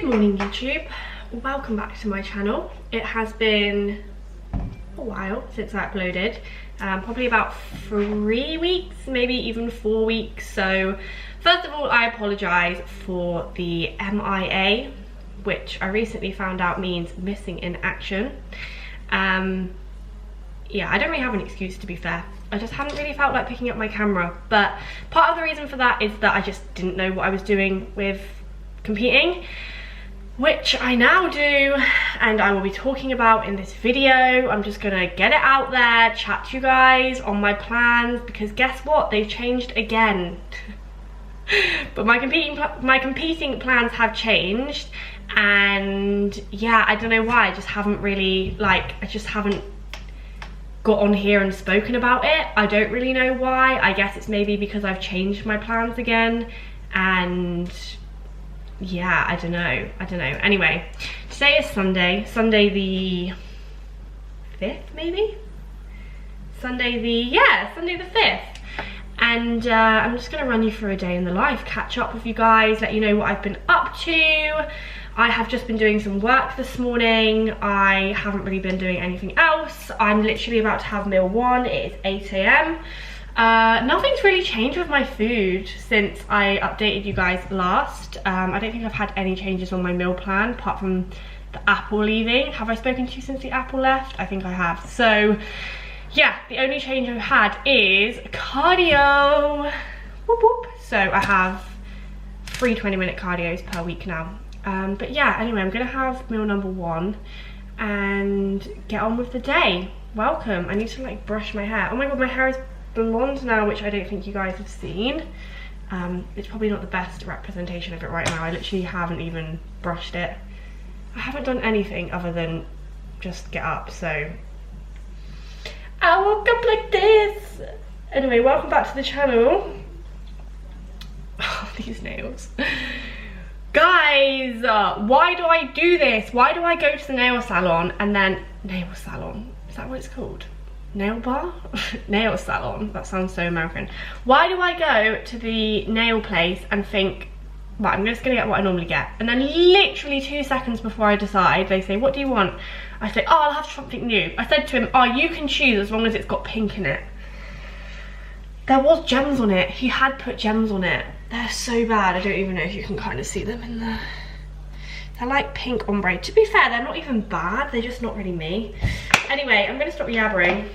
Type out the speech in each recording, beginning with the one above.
Good morning YouTube, welcome back to my channel. It has been a while since I uploaded, probably about 3 weeks, maybe even 4 weeks. So first of all, I apologise for the MIA, which I recently found out means missing in action. Yeah, I don't really have an excuse, to be fair. I just hadn't really felt like picking up my camera, but part of the reason for that is that I just didn't know what I was doing with competing, which I now do, and I will be talking about in this video. I'm just gonna get it out there, chat to you guys on my plans, because guess what, they've changed again. But my competing plans have changed, and yeah, I don't know why. I just haven't really, I just haven't got on here and spoken about it. I don't really know why. I guess it's maybe because I've changed my plans again, and yeah, I don't know. Anyway, today is Sunday the 5th, maybe? Sunday the 5th. And I'm just gonna run you through a day in the life, catch up with you guys, let you know what I've been up to. I have just been doing some work this morning. I haven't really been doing anything else. I'm literally about to have meal 1. It is 8 AM. Nothing's really changed with my food since I updated you guys last. I don't think I've had any changes on my meal plan apart from the apple leaving. Have I spoken to you since the apple left? I think I have. So yeah, the only change I've had is cardio. Whoop whoop. So I have 3 20-minute cardios per week now. But yeah, anyway, I'm gonna have meal number 1 and get on with the day. Welcome. I need to brush my hair. Oh my god, my hair is blonde now, which I don't think you guys have seen. It's probably not the best representation of it right now. I literally haven't even brushed it. I haven't done anything other than just get up, so I woke up like this. Anyway, welcome back to the channel. Oh, these nails. Guys, why do I do this? Why do I go to the nail salon and then nail salon? Is that what it's called? Nail bar? Nail salon. That sounds so American. Why do I go to the nail place and think, right, I'm just gonna get what I normally get, and then literally 2 seconds before I decide, they say, what do you want? I say, oh, I'll have something new. I said to him, oh, you can choose as long as it's got pink in it. There was gems on it. He had put gems on it. They're so bad. I don't even know if you can kind of see them in there. They're like pink ombre. To be fair, they're not even bad. They're just not really me. Anyway, I'm gonna stop yabbering.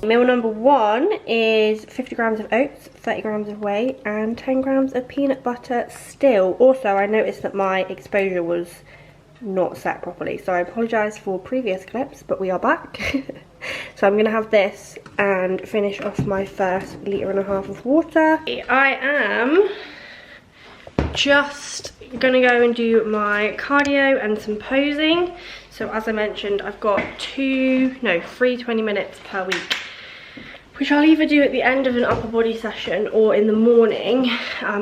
Meal number 1 is 50 grams of oats, 30 grams of whey, and 10 grams of peanut butter still. Also, I noticed that my exposure was not set properly, so I apologise for previous clips, but we are back. So I'm going to have this and finish off my first 1.5 litres of water. I am just going to go and do my cardio and some posing. So as I mentioned, I've got 3 20 minutes per week, which I'll either do at the end of an upper body session or in the morning.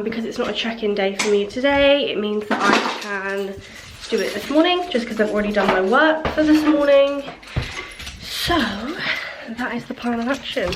Because it's not a check-in day for me today, it means that I can do it this morning, just because I've already done my work for this morning. So that is the plan of action.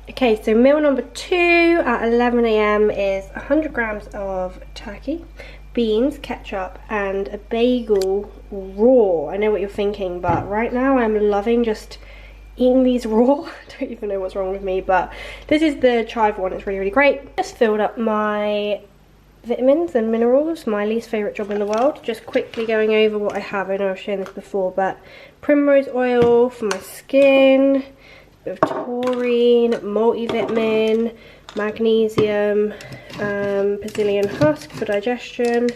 Okay, so meal number 2 at 11 AM is 100 grams of turkey, beans, ketchup, and a bagel raw. I know what you're thinking, but right now I'm loving just eating these raw. I don't even know what's wrong with me, but this is the chive one. It's really, really great. Just filled up my vitamins and minerals, my least favourite job in the world. Just quickly going over what I have. I know I've shown this before, but primrose oil for my skin, a bit of taurine, multivitamin, magnesium, Brazilian husk for digestion,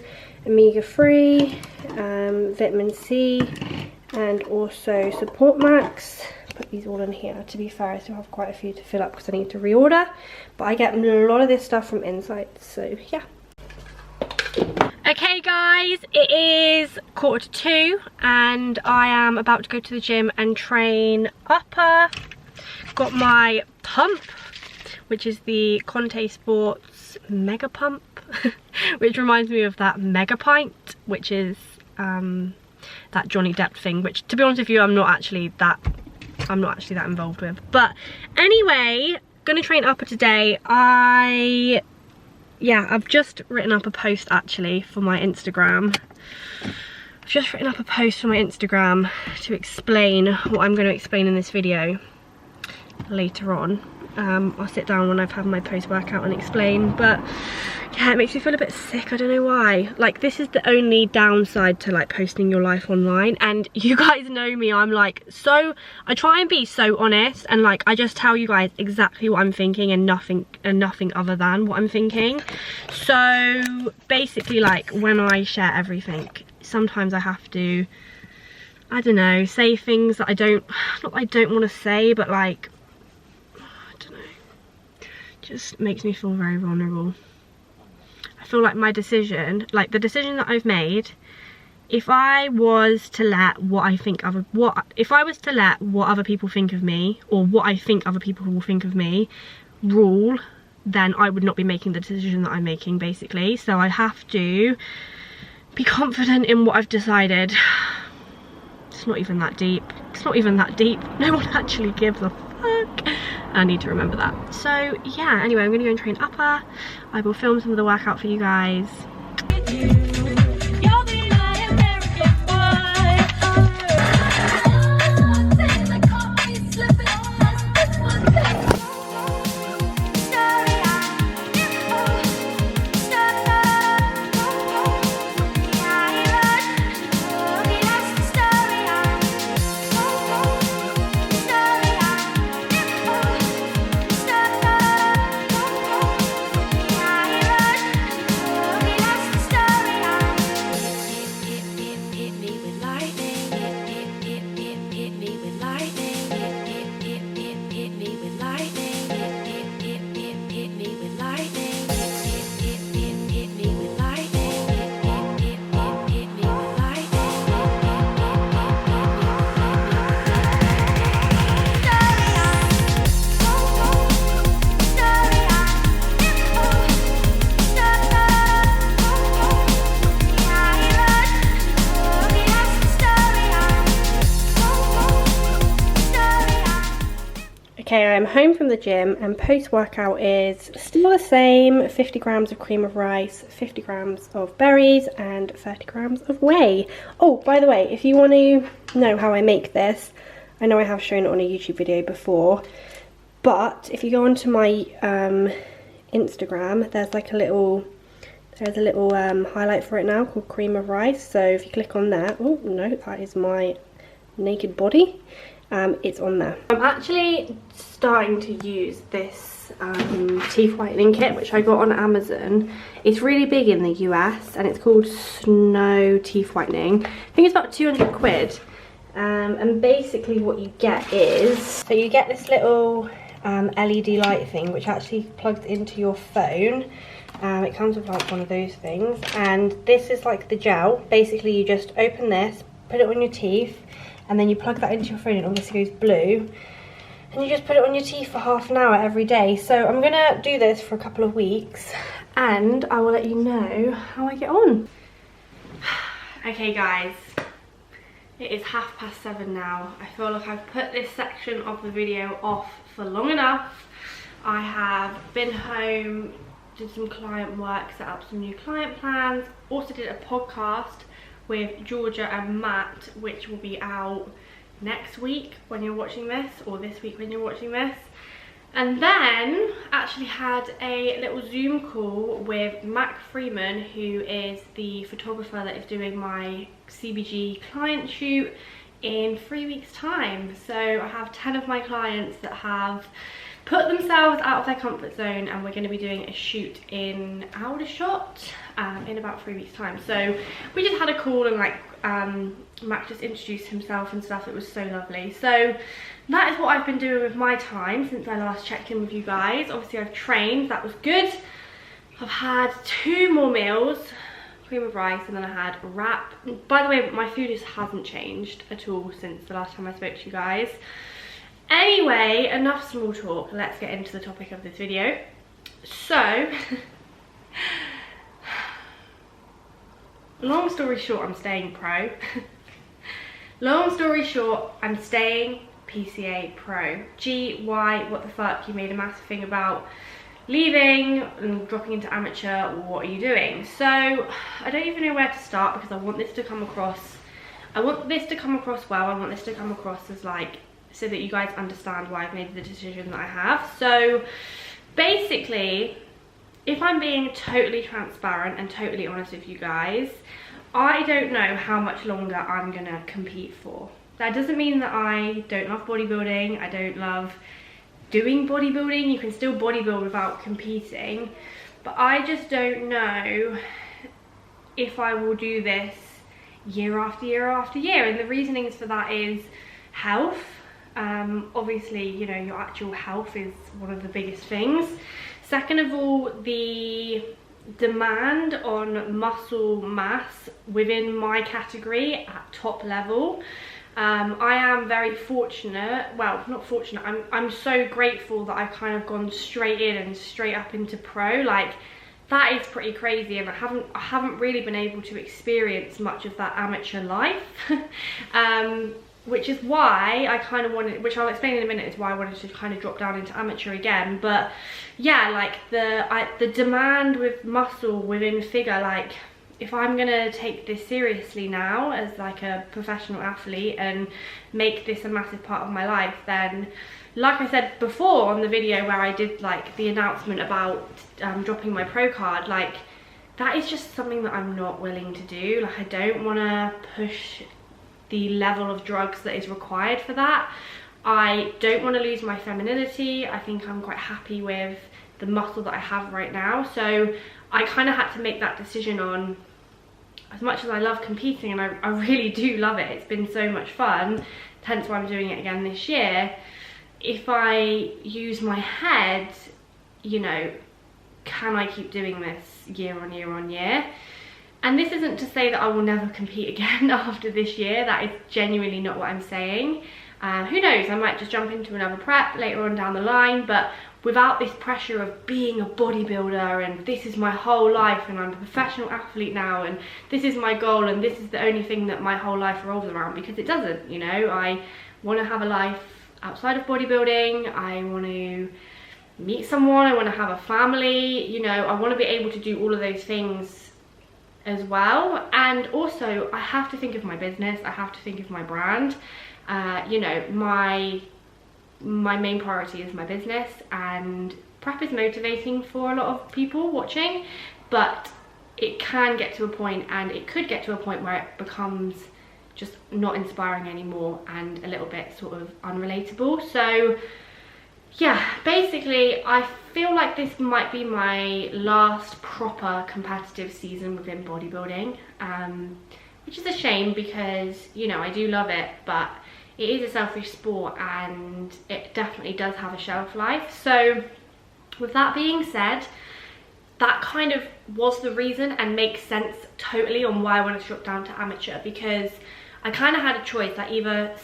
omega-3, vitamin C, and also support max. Put these all in here. To be fair, I still have quite a few to fill up because I need to reorder, but I get a lot of this stuff from Insights, so yeah. Okay guys, it is 1:45 and I am about to go to the gym and train upper. Got my pump, which is the Conte Sports Mega Pump, which reminds me of that Mega Pint, which is that Johnny Depp thing, which, to be honest with you, I'm not actually that involved with. But anyway, gonna train upper today. I've just written up a post actually for my Instagram. I've just written up a post for my Instagram to explain what I'm going to explain in this video later on. I'll sit down when I've had my post workout and explain, but yeah, it makes me feel a bit sick. I don't know why. Like, this is the only downside to like posting your life online, and you guys know me, I'm like, so I try and be so honest, and like I just tell you guys exactly what I'm thinking and nothing other than what I'm thinking. So basically, like, when I share everything, sometimes I have to, I don't know, say things that I don't want to say, but like, I don't know, just makes me feel very vulnerable. I feel like my decision, like the decision that I've made, if I was to let what other people think of me, or what I think other people will think of me, rule, then I would not be making the decision that I'm making, basically. So I have to be confident in what I've decided. It's not even that deep. It's not even that deep. No one actually gives a fuck. I need to remember that. So yeah, anyway, I'm gonna go and train upper. I will film some of the workout for you guys. Okay, I'm home from the gym and post-workout is still the same. 50 grams of cream of rice, 50 grams of berries, and 30 grams of whey. Oh, by the way, if you want to know how I make this, I know I have shown it on a YouTube video before, but if you go onto my Instagram, there's like a little highlight for it now called cream of rice. So if you click on that, oh no, that is my naked body. It's on there. I'm actually starting to use this teeth whitening kit, which I got on Amazon. It's really big in the US and it's called Snow Teeth Whitening. I think it's about 200 quid. And basically what you get is, so you get this little LED light thing which actually plugs into your phone. It comes with like one of those things, and this is like the gel. Basically you just open this, put it on your teeth, and then you plug that into your phone and obviously goes blue, and you just put it on your teeth for half an hour every day. So I'm gonna do this for a couple of weeks and I will let you know how I get on. Okay guys, it is 7:30 now. I feel like I've put this section of the video off for long enough. I have been home, did some client work, set up some new client plans, also did a podcast with Georgia and Matt, which will be out next week when you're watching this, or this week when you're watching this. And then actually had a little Zoom call with Mac Freeman, who is the photographer that is doing my CBG client shoot in 3 weeks time. So I have 10 of my clients that have put themselves out of their comfort zone, and we're going to be doing a shoot in Aldershot in about 3 weeks time. So we just had a call, and like Mac just introduced himself and stuff. It was so lovely. So that is what I've been doing with my time since I last checked in with you guys. Obviously I've trained, that was good. I've had 2 more meals, cream of rice, and then I had wrap. By the way, my food just hasn't changed at all since the last time I spoke to you guys. Anyway, enough small talk, let's get into the topic of this video. So long story short, I'm staying pro. Long story short, I'm staying PCA pro. Gee, why, what the fuck, you made a massive thing about leaving and dropping into amateur, what are you doing? So I don't even know where to start, because I want this to come across, well. I want this to come across as like, so that you guys understand why I've made the decision that I have. So basically, if I'm being totally transparent and totally honest with you guys, I don't know how much longer I'm gonna compete for. That doesn't mean that I don't love bodybuilding, I don't love doing bodybuilding. You can still bodybuild without competing, but I just don't know if I will do this year after year after year. And the reasonings for that is health. Obviously, you know, your actual health is one of the biggest things. Second of all, the demand on muscle mass within my category at top level. I am very fortunate, well, not fortunate, I'm so grateful that I've kind of gone straight in and straight up into pro. Like, that is pretty crazy, and I haven't really been able to experience much of that amateur life. Which is why I kind of wanted, which I'll explain in a minute, is why I wanted to kind of drop down into amateur again. But yeah, like the demand with muscle within figure, like if I'm gonna take this seriously now as like a professional athlete and make this a massive part of my life, then like I said before on the video where I did like the announcement about dropping my pro card, like that is just something that I'm not willing to do. Like, I don't want to push the level of drugs that is required for that. I don't want to lose my femininity. I think I'm quite happy with the muscle that I have right now. So I kind of had to make that decision on, as much as I love competing, and I really do love it, it's been so much fun, hence why I'm doing it again this year. If I use my head, you know, can I keep doing this year on year on year? And this isn't to say that I will never compete again after this year. That is genuinely not what I'm saying. Who knows, I might just jump into another prep later on down the line, but without this pressure of being a bodybuilder and this is my whole life and I'm a professional athlete now and this is my goal and this is the only thing that my whole life revolves around, because it doesn't, you know. I want to have a life outside of bodybuilding. I want to meet someone, I want to have a family, you know, I want to be able to do all of those things as well. And also I have to think of my business, I have to think of my brand. You know, my main priority is my business, and prep is motivating for a lot of people watching, but it can get to a point, and it could get to a point where it becomes just not inspiring anymore and a little bit sort of unrelatable. So yeah, basically I feel like this might be my last proper competitive season within bodybuilding, which is a shame because, you know, I do love it, but it is a selfish sport and it definitely does have a shelf life. So with that being said, that kind of was the reason and makes sense totally on why I want to drop down to amateur, because I kind of had a choice. I either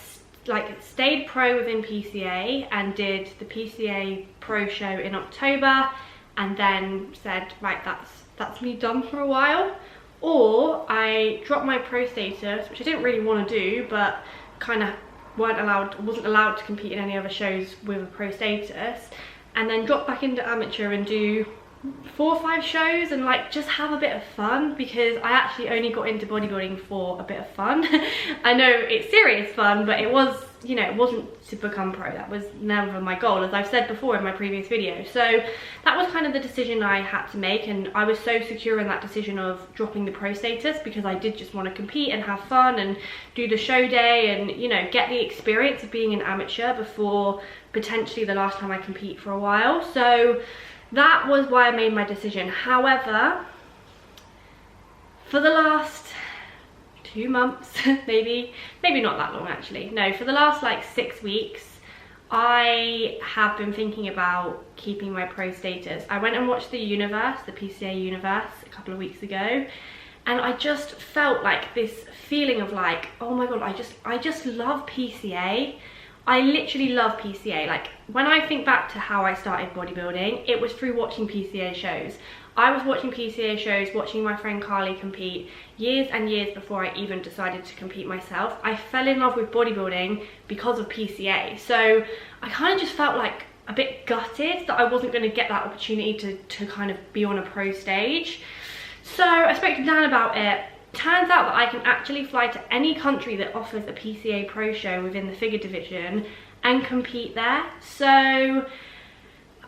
like stayed pro within PCA and did the PCA pro show in October and then said, right, that's me done for a while, or I dropped my pro status, which I didn't really want to do, but kind of wasn't allowed to compete in any other shows with a pro status, and then drop back into amateur and do 4 or 5 shows and like just have a bit of fun, because I actually only got into bodybuilding for a bit of fun. I know it's serious fun, but it was, you know, it wasn't to become pro. That was never my goal, as I've said before in my previous video. So that was kind of the decision I had to make, and I was so secure in that decision of dropping the pro status, because I did just want to compete and have fun and do the show day and, you know, get the experience of being an amateur before potentially the last time I compete for a while. So that was why I made my decision. However, for the last 2 months, maybe not that long actually, no, for the last like 6 weeks, I have been thinking about keeping my pro status. I went and watched the PCA Universe a couple of weeks ago, and I just felt like this feeling of like, oh my god, I just love PCA. I literally love PCA. Like, when I think back to how I started bodybuilding, it was through watching PCA shows. I was watching PCA shows, watching my friend Carly compete years and years before I even decided to compete myself. I fell in love with bodybuilding because of PCA. So I kind of just felt like a bit gutted that I wasn't going to get that opportunity to kind of be on a pro stage. So I spoke to Dan about it. Turns out that I can actually fly to any country that offers a PCA pro show within the figure division and compete there. So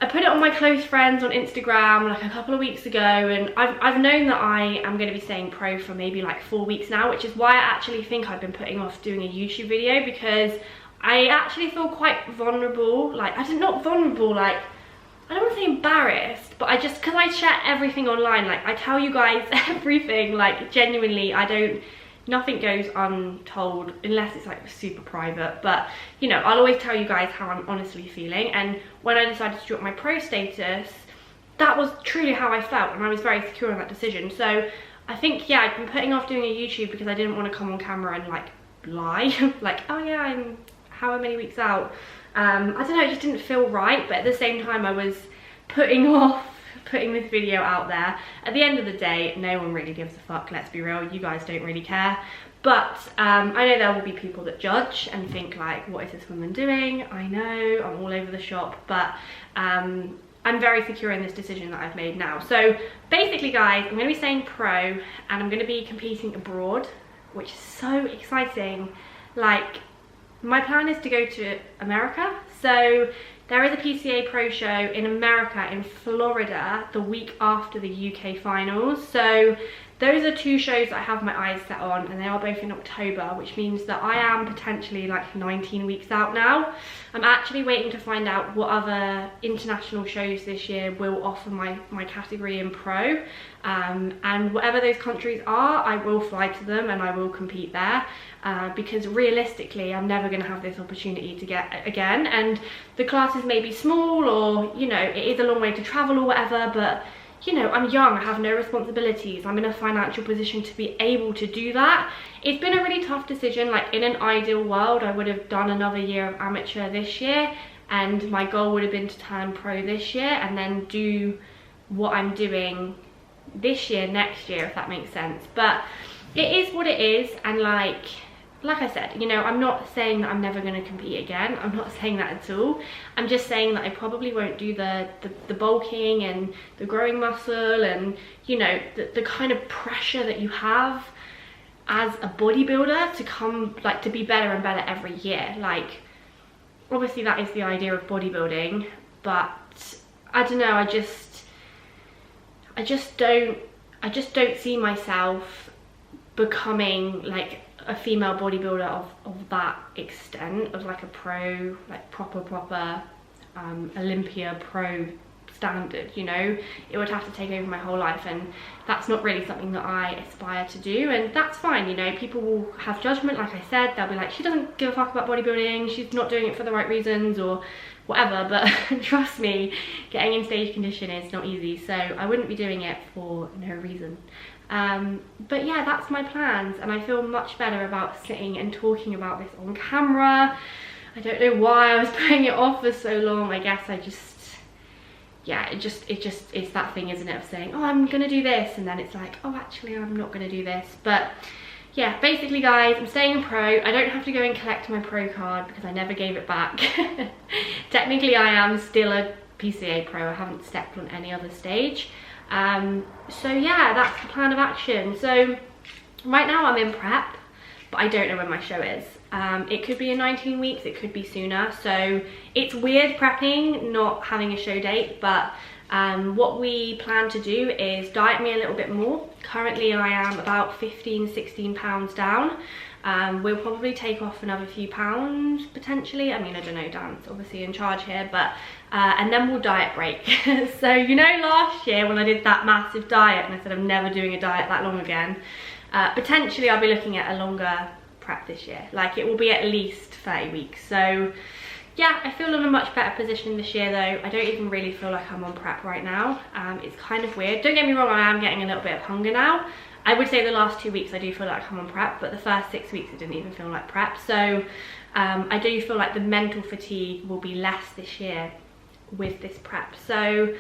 I put it on my close friends on Instagram like a couple of weeks ago, and I've known that I am going to be staying pro for maybe like 4 weeks now, which is why I actually think I've been putting off doing a YouTube video, because I actually feel quite vulnerable. Like, not vulnerable, like, I don't want to say embarrassed, but because I share everything online, like I tell you guys everything, like genuinely, nothing goes untold unless it's like super private. But you know, I'll always tell you guys how I'm honestly feeling. And when I decided to drop my pro status, that was truly how I felt, and I was very secure in that decision. So I think, yeah, I've been putting off doing a YouTube because I didn't want to come on camera and like lie like, oh yeah, I'm how many weeks out. I don't know, it just didn't feel right, but at the same time I was putting off putting this video out there. At the end of the day, no one really gives a fuck, let's be real. You guys don't really care. But I know there will be people that judge and think like, what is this woman doing? I know, I'm all over the shop, but I'm very secure in this decision that I've made now. So basically guys, I'm going to be staying pro, and I'm going to be competing abroad, which is so exciting. Like, my plan is to go to America. So there is a PCA Pro show in America, in Florida, the week after the UK finals. So those are 2 shows that I have my eyes set on, and they are both in October, which means that I am potentially like 19 weeks out now. I'm actually waiting to find out what other international shows this year will offer my category in pro. And whatever those countries are, I will fly to them and I will compete there, because realistically I'm never going to have this opportunity to get again. And the classes may be small, or you know, it is a long way to travel or whatever, but you know, I'm young, I have no responsibilities, I'm in a financial position to be able to do that. It's been a really tough decision. Like, in an ideal world I would have done another year of amateur this year, and my goal would have been to turn pro this year and then do what I'm doing this year next year, if that makes sense. But it is what it is, and like I said, you know, I'm not saying that I'm never going to compete again. I'm not saying that at all. I'm just saying that I probably won't do the bulking and the growing muscle, and you know, the kind of pressure that you have as a bodybuilder to come, like, to be better and better every year. Like, obviously that is the idea of bodybuilding, but I don't know, I just don't see myself becoming like a female bodybuilder of that extent, of like a pro, like proper Olympia pro standard, you know. It would have to take over my whole life, and that's not really something that I aspire to do. And that's fine, you know, people will have judgment. Like I said, they'll be like, she doesn't give a fuck about bodybuilding, she's not doing it for the right reasons or whatever. But trust me, getting in stage condition is not easy, so I wouldn't be doing it for no reason. But yeah, that's my plans, and I feel much better about sitting and talking about this on camera. I don't know why I was putting it off for so long. I guess I just, yeah, it's that thing, isn't it, of saying, oh, I'm gonna do this, and then it's like, oh, actually I'm not gonna do this. But yeah, basically guys, I'm staying pro. I don't have to go and collect my pro card because I never gave it back. Technically I am still a PCA Pro. I haven't stepped on any other stage. So yeah, that's the plan of action. So right now I'm in prep, but I don't know when my show is. It could be in 19 weeks, it could be sooner. So it's weird prepping, not having a show date, but what we plan to do is diet me a little bit more. Currently I am about 15-16 pounds down. We'll probably take off another few pounds potentially. I mean, I don't know, Dan's obviously in charge here, but and then we'll diet break. So you know, last year when I did that massive diet and I said I'm never doing a diet that long again, potentially I'll be looking at a longer prep this year. Like, it will be at least 30 weeks. So yeah, I feel in a much better position this year though. I don't even really feel like I'm on prep right now. It's kind of weird. Don't get me wrong, I am getting a little bit of hunger now. I would say the last 2 weeks I do feel like I'm on prep, but the first 6 weeks it didn't even feel like prep. So I do feel like the mental fatigue will be less this year with this prep. So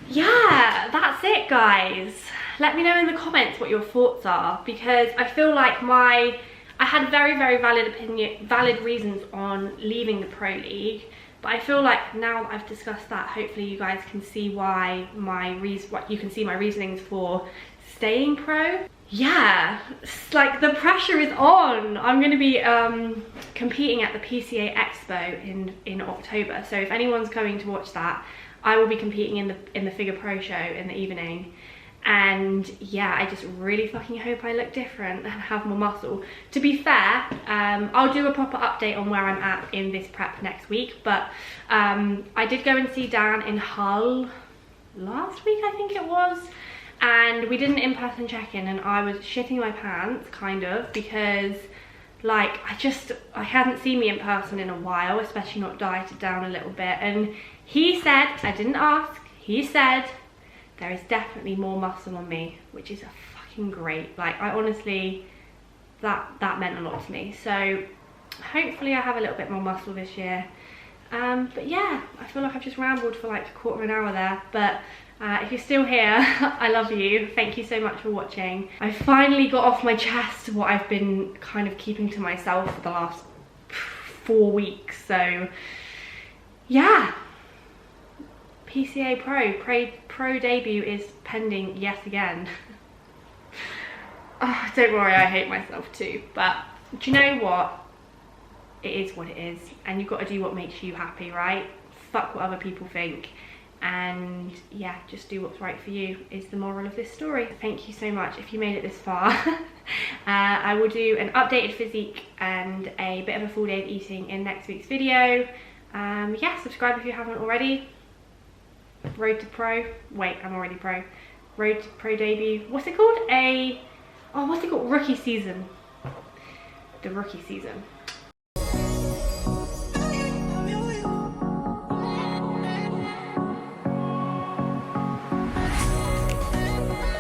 yeah, that's it guys. Let me know in the comments what your thoughts are, because I feel like I had very valid reasons on leaving the Pro League, but I feel like now that I've discussed that, hopefully you guys can see why you can see my reasonings for staying pro. Yeah, it's like the pressure is on. I'm going to be competing at the PCA Expo in October, so if anyone's coming to watch that, I will be competing in the Figure Pro show in the evening. And yeah, I just really fucking hope I look different and have more muscle. To be fair, I'll do a proper update on where I'm at in this prep next week, but I did go and see Dan in Hull last week, I think it was, and we did an in-person check-in and I was shitting my pants, kind of, because like I hadn't seen me in person in a while, especially not dieted down a little bit, and he said, I didn't ask, he said, there is definitely more muscle on me, which is a fucking great. Like, I honestly, that meant a lot to me. So hopefully I have a little bit more muscle this year. But yeah, I feel like I've just rambled for like a quarter of an hour there. But if you're still here, I love you. Thank you so much for watching. I finally got off my chest what I've been kind of keeping to myself for the last 4 weeks. So yeah. PCA Pro debut is pending yet again. Oh, don't worry, I hate myself too. But do you know what? It is what it is. And you've got to do what makes you happy, right? Fuck what other people think. And yeah, just do what's right for you is the moral of this story. Thank you so much if you made it this far. I will do an updated physique and a bit of a full day of eating in next week's video. Yeah, subscribe if you haven't already. Road to Pro. Wait, I'm already pro. Road to Pro debut. What's it called? What's it called? Rookie season. The rookie season.